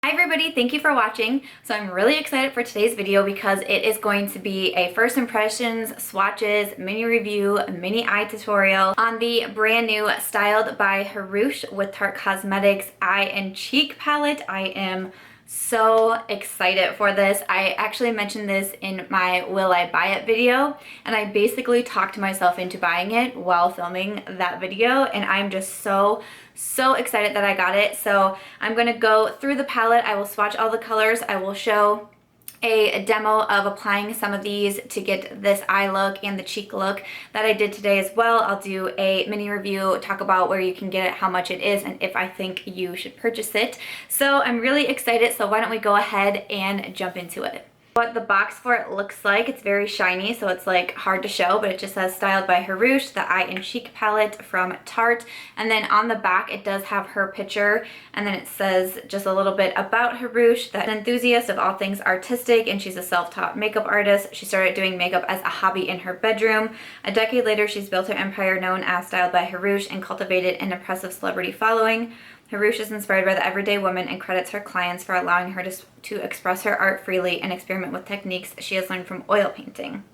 Hi everybody, thank you for watching. So I'm really excited for today's video because it is going to be a first impressions, swatches, mini review, mini eye tutorial on the brand new Styled by Hrush with Tarte Cosmetics Eye and Cheek palette. I am so excited for this. I actually mentioned this in my Will I Buy It video, and I basically talked myself into buying it while filming that video, and I'm just so excited that I got it. So I'm gonna go through the palette. I will swatch all the colors. I will show a demo of applying some of these to get this eye look and the cheek look that I did today as well. I'll do a mini review, talk about where you can get it, how much it is, and if I think you should purchase it. So I'm really excited, so why don't we go ahead and jump into it. What the box for it looks like, it's very shiny, so it's like hard to show, but it just says Styled by Hrush, the Eye and Cheek palette from Tarte. And then on the back it does have her picture, and then it says just a little bit about Hrush, that an enthusiast of all things artistic, and she's a self-taught makeup artist. She started doing makeup as a hobby in her bedroom. A decade later, she's built her empire known as Styled by Hrush and cultivated an impressive celebrity following. Hrush is inspired by the everyday woman and credits her clients for allowing her to express her art freely and experiment with techniques she has learned from oil painting.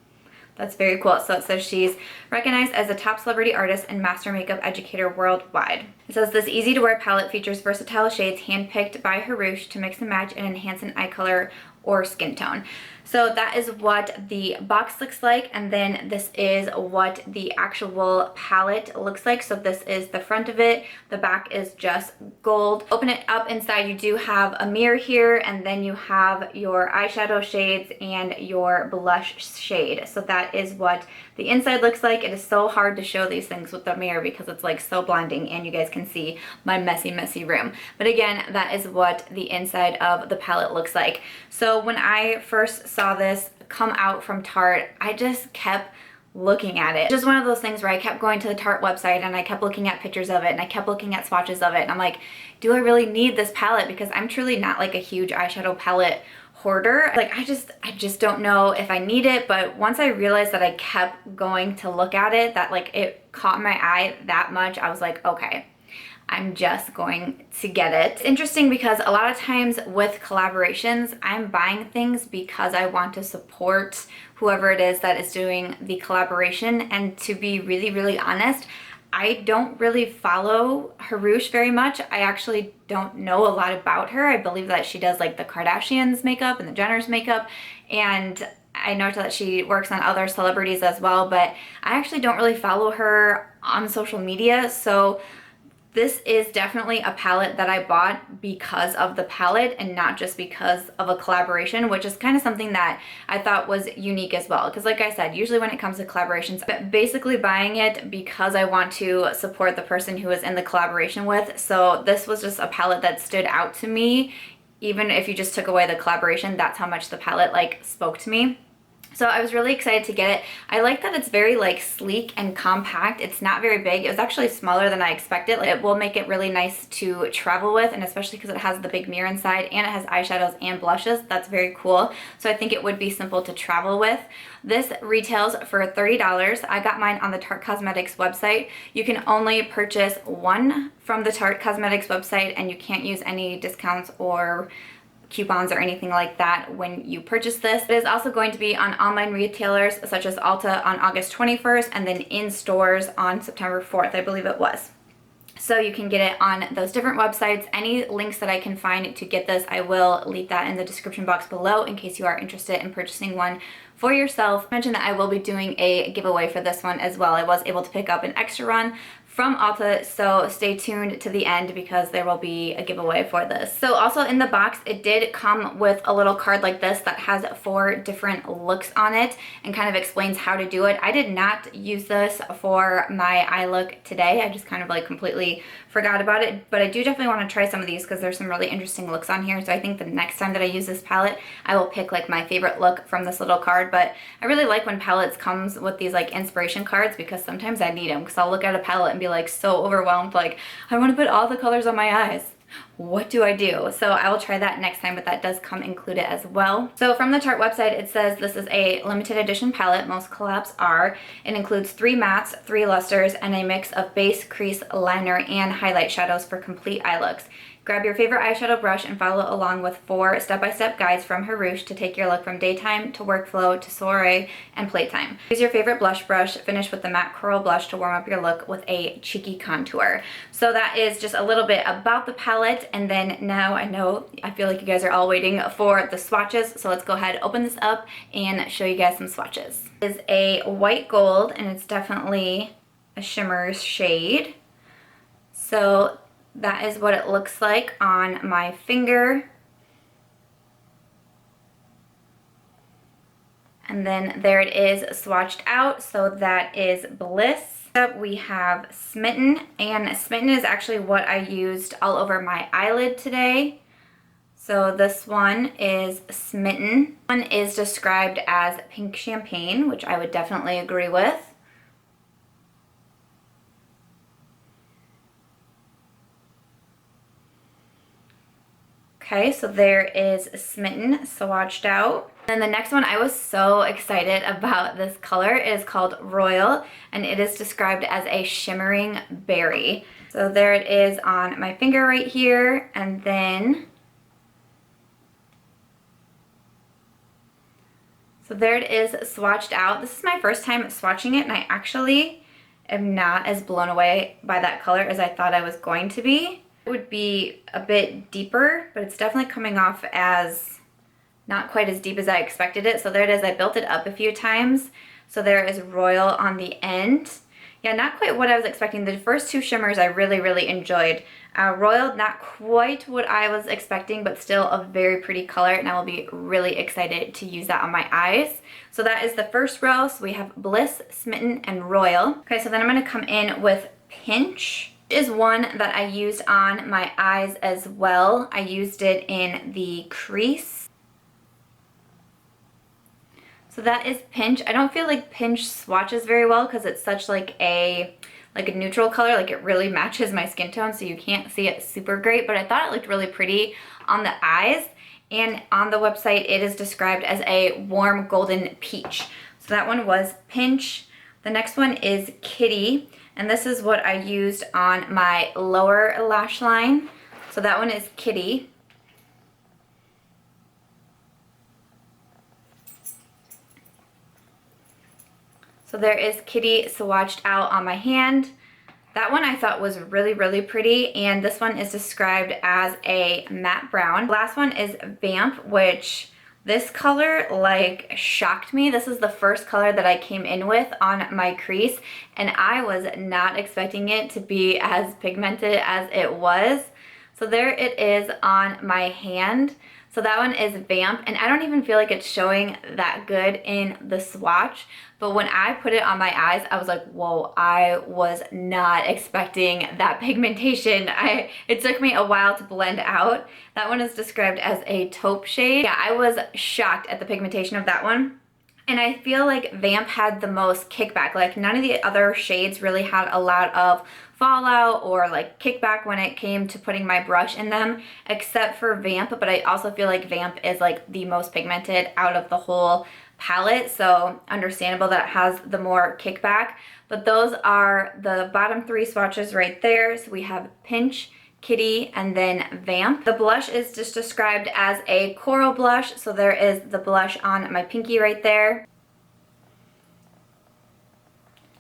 That's very cool. So it says she's recognized as a top celebrity artist and master makeup educator worldwide. It says this easy to wear palette features versatile shades handpicked by Hrush to mix and match and enhance an eye color or skin tone. So that is what the box looks like, and then this is what the actual palette looks like. So this is the front of it, the back is just gold. Open it up, inside you do have a mirror here, and then you have your eyeshadow shades and your blush shade. So that is what the inside looks like. It is so hard to show these things with the mirror because it's like so blinding, and you guys can see my messy room. But again, that is what the inside of the palette looks like. So when I first saw this come out from Tarte, I just kept looking at it. Just one of those things where I kept going to the Tarte website and I kept looking at pictures of it and I kept looking at swatches of it, and I'm like, do I really need this palette? Because I'm truly not like a huge eyeshadow palette hoarder. Like I just don't know if I need it. But once I realized that I kept going to look at it, that like it caught my eye that much, I was like, okay, I'm just going to get it. It's interesting because a lot of times with collaborations, I'm buying things because I want to support whoever it is that is doing the collaboration. And to be really honest, I don't really follow Hrush very much. I actually don't know a lot about her. I believe that she does like the Kardashians makeup and the Jenners makeup, and I know that she works on other celebrities as well, but I actually don't really follow her on social media. So this is definitely a palette that I bought because of the palette and not just because of a collaboration, which is kind of something that I thought was unique as well. Because like I said, usually when it comes to collaborations, I'm basically buying it because I want to support the person who is in the collaboration with. So this was just a palette that stood out to me. Even if you just took away the collaboration, that's how much the palette like spoke to me. So I was really excited to get it. I like that it's very like sleek and compact. It's not very big. It was actually smaller than I expected. It will make it really nice to travel with, and especially because it has the big mirror inside and it has eyeshadows and blushes. That's very cool. So I think it would be simple to travel with. This retails for $30. I got mine on the Tarte Cosmetics website. You can only purchase one from the Tarte Cosmetics website, and you can't use any discounts or coupons or anything like that when you purchase this. It is also going to be on online retailers such as Ulta on August 21st and then in stores on September 4th, I believe it was. So you can get it on those different websites. Any links that I can find to get this, I will leave that in the description box below in case you are interested in purchasing one for yourself. I mentioned that I will be doing a giveaway for this one as well. I was able to pick up an extra run from Ulta, so stay tuned to the end because there will be a giveaway for this. So also in the box, it did come with a little card like this that has 4 different looks on it and kind of explains how to do it. I did not use this for my eye look today. I just kind of like completely forgot about it, but I do definitely want to try some of these because there's some really interesting looks on here. So I think the next time that I use this palette, I will pick like my favorite look from this little card. But I really like when palettes comes with these like inspiration cards because sometimes I need them, because I'll look at a palette and be like so overwhelmed, like I want to put all the colors on my eyes. What do I do? So I will try that next time, but that does come included as well. So from the Tarte website, it says this is a limited edition palette. Most collabs are. It includes 3 mattes, 3 lusters, and a mix of base, crease, liner, and highlight shadows for complete eye looks. Grab your favorite eyeshadow brush and follow along with 4 step-by-step guides from Hrush to take your look from daytime to workflow to soiree and playtime. Use your favorite blush brush, finish with the matte coral blush to warm up your look with a cheeky contour. So that is just a little bit about the palette, and then now I feel like you guys are all waiting for the swatches, so let's go ahead, open this up, and show you guys some swatches. This is a white gold, and it's definitely a shimmer shade. So that is what it looks like on my finger. And then there it is swatched out, so that is Bliss. Up we have Smitten, and Smitten is actually what I used all over my eyelid today. So this one is Smitten. One is described as Pink Champagne, which I would definitely agree with. Okay, so there is Smitten swatched out. And the next one, I was so excited about this color. It is called Royal, and it is described as a shimmering berry. So there it is on my finger right here, and then so there it is swatched out. This is my first time swatching it, and I actually am not as blown away by that color as I thought I was going to be. It would be a bit deeper, but it's definitely coming off as not quite as deep as I expected it. So there it is. I built it up a few times. So there is Royal on the end. Yeah, not quite what I was expecting. The first 2 shimmers I really, really enjoyed. Royal, not quite what I was expecting, but still a very pretty color, and I will be really excited to use that on my eyes. So that is the first row. So we have Bliss, Smitten, and Royal. Okay, so then I'm going to come in with Pinch. Is one that I used on my eyes as well. I used it in the crease. So that is Pinch. I don't feel like Pinch swatches very well because it's such like a neutral color, like it really matches my skin tone, so you can't see it super great, but I thought it looked really pretty on the eyes. And on the website it is described as a warm golden peach. So that one was Pinch. The next one is Kitty. And this is what I used on my lower lash line. So that one is Kitty. So there is Kitty swatched out on my hand. That one I thought was really, really pretty, and this one is described as a matte brown. The last one is Vamp, which this color like shocked me. This is the first color that I came in with on my crease, and I was not expecting it to be as pigmented as it was. So there it is on my hand. So that one is Vamp, and I don't even feel like it's showing that good in the swatch, but when I put it on my eyes, I was like, whoa, I was not expecting that pigmentation. It took me a while to blend out. That one is described as a taupe shade. Yeah, I was shocked at the pigmentation of that one. And I feel like Vamp had the most kickback. Like none of the other shades really had a lot of fallout or like kickback when it came to putting my brush in them, except for Vamp. But I also feel like Vamp is like the most pigmented out of the whole palette, so understandable that it has the more kickback. But those are the bottom 3 swatches right there. So we have Pinch, Kitty, and then Vamp. The blush is just described as a coral blush, so there is the blush on my pinky right there.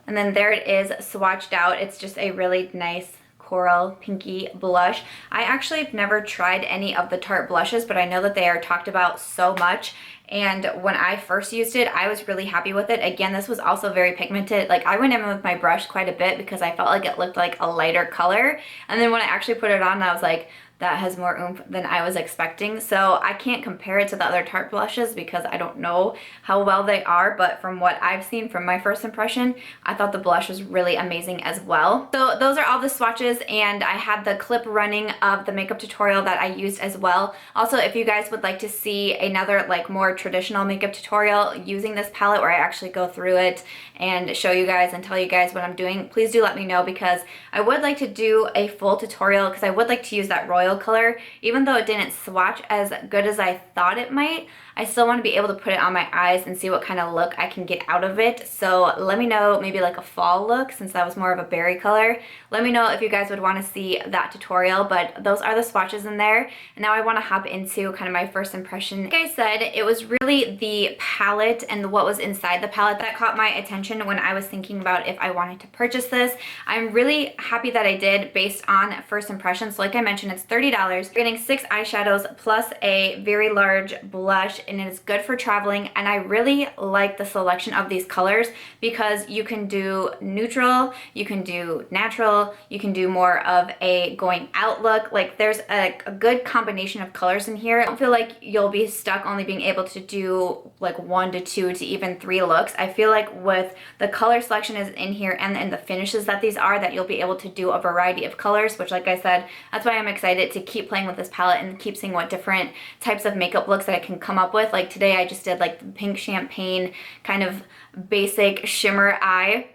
And then there it is swatched out. It's just a really nice coral pinky blush. I actually have never tried any of the Tarte blushes, but I know that they are talked about so much. And when I first used it, I was really happy with it. Again, this was also very pigmented. Like I went in with my brush quite a bit because I felt like it looked like a lighter color. And then when I actually put it on, I was like, that has more oomph than I was expecting. So I can't compare it to the other Tarte blushes because I don't know how well they are, but from what I've seen from my first impression, I thought the blush was really amazing as well. So those are all the swatches, and I had the clip running of the makeup tutorial that I used as well. Also, if you guys would like to see another like more traditional makeup tutorial using this palette where I actually go through it and show you guys and tell you guys what I'm doing, please do let me know, because I would like to do a full tutorial because I would like to use that royal color. Even though it didn't swatch as good as I thought it might, I still want to be able to put it on my eyes and see what kind of look I can get out of it. So let me know, maybe like a fall look, since that was more of a berry color. Let me know if you guys would want to see that tutorial, but those are the swatches in there. And now I want to hop into kind of my first impression. Like I said, it was really the palette and what was inside the palette that caught my attention when I was thinking about if I wanted to purchase this. I'm really happy that I did based on first impressions. So like I mentioned, it's $30. You're getting 6 eyeshadows plus a very large blush, and it is good for traveling. And I really like the selection of these colors because you can do neutral, you can do natural, you can do more of a going out look. Like there's a good combination of colors in here. I don't feel like you'll be stuck only being able to do like 1 to 2 to even 3 looks. I feel like with the color selection is in here and in the finishes that these are, that you'll be able to do a variety of colors, which like I said, that's why I'm excited to keep playing with this palette and keep seeing what different types of makeup looks that I can come up with. Like today I just did like the pink champagne kind of basic shimmer eye.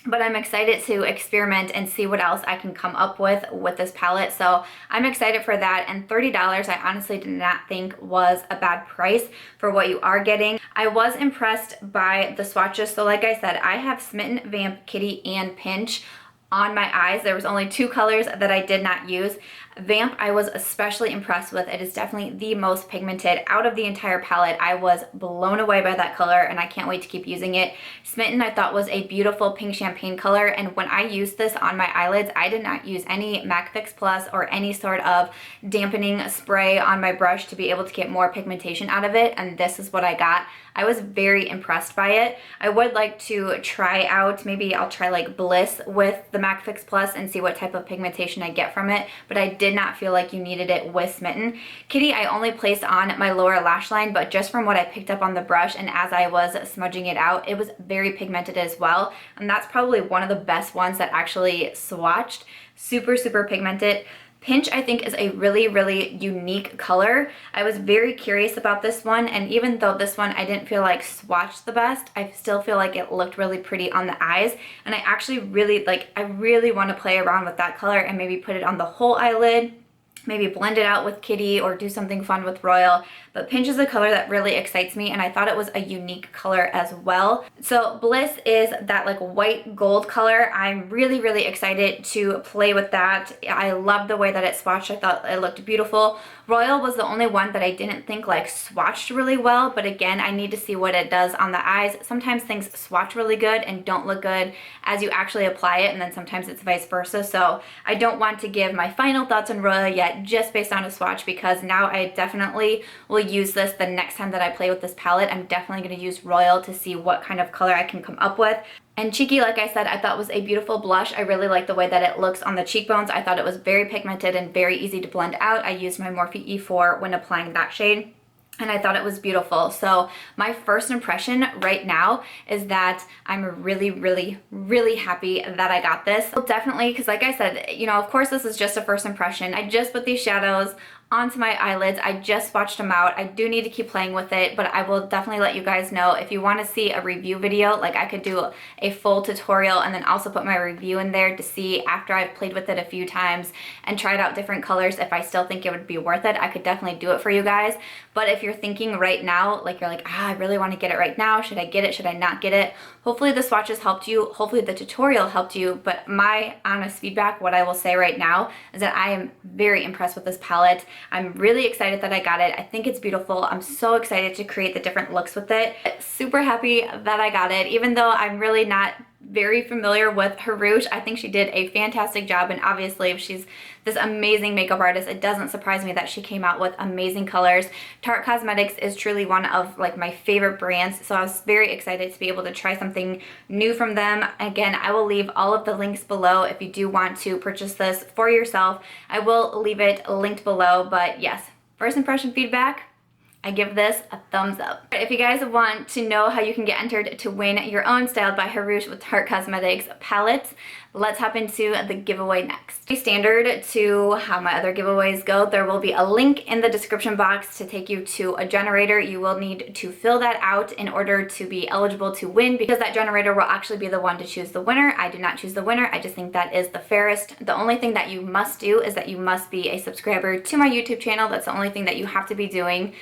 But I'm excited to experiment and see what else I can come up with this palette. So I'm excited for that. And $30 I honestly did not think was a bad price for what you are getting. I was impressed by the swatches. So like I said, I have Smitten, Vamp, Kitty, and Pinch on my eyes. There was only 2 colors that I did not use. Vamp I was especially impressed with. It is definitely the most pigmented out of the entire palette. I was blown away by that color and I can't wait to keep using it. Smitten I thought was a beautiful pink champagne color, and when I used this on my eyelids, I did not use any MAC Fix Plus or any sort of dampening spray on my brush to be able to get more pigmentation out of it, and this is what I got. I was very impressed by it. I would like to try out, maybe I'll try like Bliss with the MAC Fix Plus and see what type of pigmentation I get from it, but I did not feel like you needed it with Smitten. Kitty I only placed on my lower lash line, but just from what I picked up on the brush and as I was smudging it out, it was very pigmented as well, and that's probably one of the best ones that actually swatched. Super, super pigmented. Pinch I think is a really, really unique color. I was very curious about this one, and even though this one I didn't feel like swatched the best, I still feel like it looked really pretty on the eyes, and I actually really want to play around with that color and maybe put it on the whole eyelid, maybe blend it out with Kitty or do something fun with Royal. But Pinch is a color that really excites me, and I thought it was a unique color as well. So Bliss is that like white gold color. I'm really, really excited to play with that. I love the way that it swatched. I thought it looked beautiful. Royal was the only one that I didn't think like swatched really well, but again, I need to see what it does on the eyes. Sometimes things swatch really good and don't look good as you actually apply it, and then sometimes it's vice versa. So I don't want to give my final thoughts on Royal yet just based on a swatch, because now I definitely will use this the next time that I play with this palette. I'm definitely going to use Royal to see what kind of color I can come up with. And Cheeky, like I said, I thought was a beautiful blush. I really like the way that it looks on the cheekbones. I thought it was very pigmented and very easy to blend out. I used my Morphe E4 when applying that shade, and I thought it was beautiful. So my first impression right now is that I'm really, really, really happy that I got this. So definitely, because like I said, you know, of course this is just a first impression. I just put these shadows onto my eyelids. I just swatched them out. I do need to keep playing with it, but I will definitely let you guys know if you want to see a review video. Like I could do a full tutorial and then also put my review in there to see after I've played with it a few times and tried out different colors. If I still think it would be worth it, I could definitely do it for you guys. But if you're thinking right now, like you're like, I really want to get it right now. Should I get it? Should I not get it? Hopefully the swatches helped you. Hopefully the tutorial helped you. But my honest feedback, what I will say right now, is that I am very impressed with this palette. I'm really excited that I got it. I think it's beautiful. I'm so excited to create the different looks with it. Super happy that I got it, even though I'm really not very familiar with Hrush. I think she did a fantastic job, and obviously if she's this amazing makeup artist, it doesn't surprise me that she came out with amazing colors. Tarte Cosmetics is truly one of like my favorite brands, so I was very excited to be able to try something new from them. Again, I will leave all of the links below if you do want to purchase this for yourself. I will leave it linked below, but yes, first impression feedback, I give this a thumbs up. If you guys want to know how you can get entered to win your own Styled by Hrush with Tarte Cosmetics palette, let's hop into the giveaway next. Standard to how my other giveaways go, there will be a link in the description box to take you to a generator. You will need to fill that out in order to be eligible to win, because that generator will actually be the one to choose the winner. I do not choose the winner. I just think that is the fairest. The only thing that you must do is that you must be a subscriber to my YouTube channel. That's the only thing that you have to be doing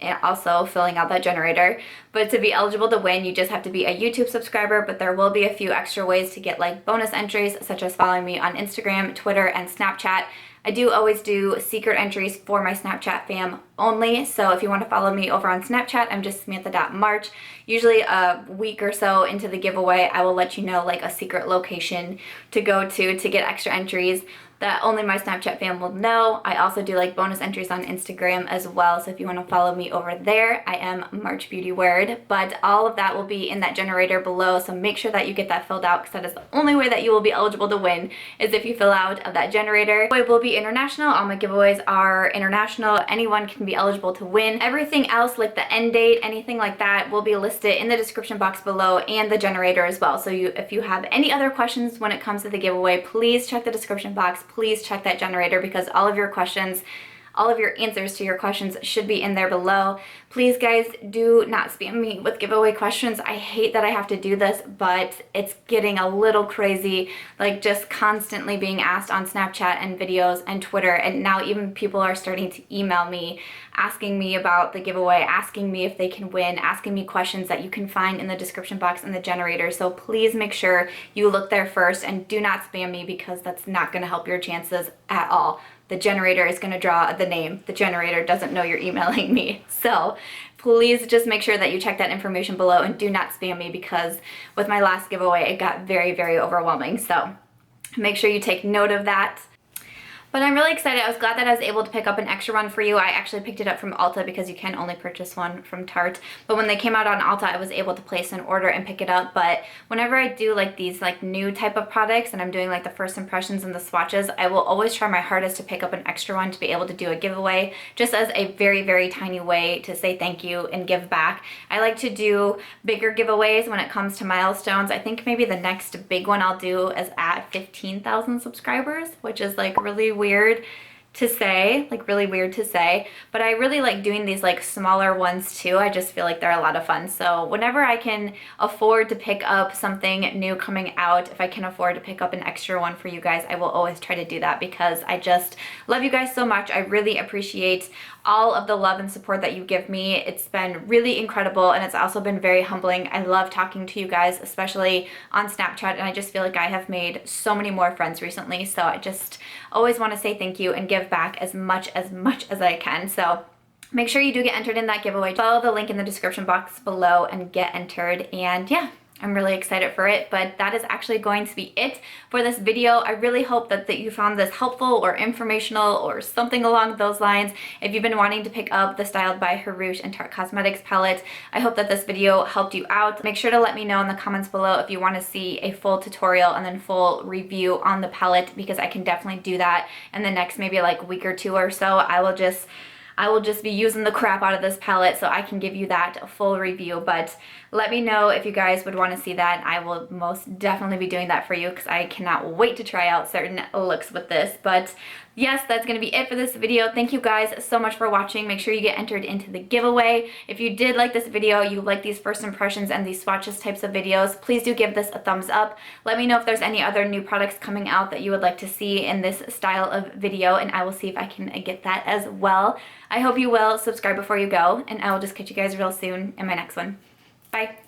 and also filling out that generator. But to be eligible to win, you just have to be a YouTube subscriber, but there will be a few extra ways to get like bonus entries, such as following me on Instagram, Twitter, and Snapchat. I do always do secret entries for my Snapchat fam only, so if you want to follow me over on Snapchat, I'm just Samantha.March. Usually a week or so into the giveaway, I will let you know like a secret location to go to get extra entries that only my Snapchat fam will know. I also do like bonus entries on Instagram as well, so if you want to follow me over there, I am March Beauty Word. But all of that will be in that generator below, so make sure that you get that filled out, because that is the only way that you will be eligible to win, is if you fill out of that generator. It will be international. All my giveaways are international. Anyone can be eligible to win. Everything else, like the end date, anything like that, will be listed in the description box below and the generator as well. So if you have any other questions when it comes to the giveaway, please check the description box. Please check that generator, because all of your questions, all of your answers to your questions should be in there below. Please guys, do not spam me with giveaway questions. I hate that I have to do this, but it's getting a little crazy, like just constantly being asked on Snapchat and videos and Twitter, and now even people are starting to email me asking me about the giveaway, asking me if they can win, asking me questions that you can find in the description box in the generator. So please make sure you look there first and do not spam me, because that's not going to help your chances at all. The generator is going to draw the name. The generator doesn't know you're emailing me. So please just make sure that you check that information below and do not spam me, because with my last giveaway, it got very, very overwhelming. So make sure you take note of that. But I'm really excited. I was glad that I was able to pick up an extra one for you. I actually picked it up from Ulta, because you can only purchase one from Tarte. But when they came out on Ulta, I was able to place an order and pick it up. But whenever I do like these like new type of products, and I'm doing like the first impressions and the swatches, I will always try my hardest to pick up an extra one to be able to do a giveaway, just as a very, very tiny way to say thank you and give back. I like to do bigger giveaways when it comes to milestones. I think maybe the next big one I'll do is at 15,000 subscribers, which is like really weird to say, but I really like doing these like smaller ones too. I just feel like they're a lot of fun. So whenever I can afford to pick up something new coming out, if I can afford to pick up an extra one for you guys, I will always try to do that, because I just love you guys so much. I really appreciate all of the love and support that you give me. It's been really incredible, and it's also been very humbling. I love talking to you guys, especially on Snapchat, and I just feel like I have made so many more friends recently. So I just always want to say thank you and give back as much as I can. So make sure you do get entered in that giveaway. Follow the link in the description box below and get entered. And yeah, I'm really excited for it. But that is actually going to be it for this video. I really hope that you found this helpful or informational or something along those lines. If you've been wanting to pick up the Styled by Hrush and Tarte Cosmetics palette, I hope that this video helped you out. Make sure to let me know in the comments below if you want to see a full tutorial and then full review on the palette, because I can definitely do that in the next maybe like week or two or so. I will just be using the crap out of this palette, so I can give you that full review. But let me know if you guys would want to see that. I will most definitely be doing that for you, because I cannot wait to try out certain looks with this. But yes, that's going to be it for this video. Thank you guys so much for watching. Make sure you get entered into the giveaway. If you did like this video, you like these first impressions and these swatches types of videos, please do give this a thumbs up. Let me know if there's any other new products coming out that you would like to see in this style of video, and I will see if I can get that as well. I hope you will subscribe before you go, and I will just catch you guys real soon in my next one. Bye.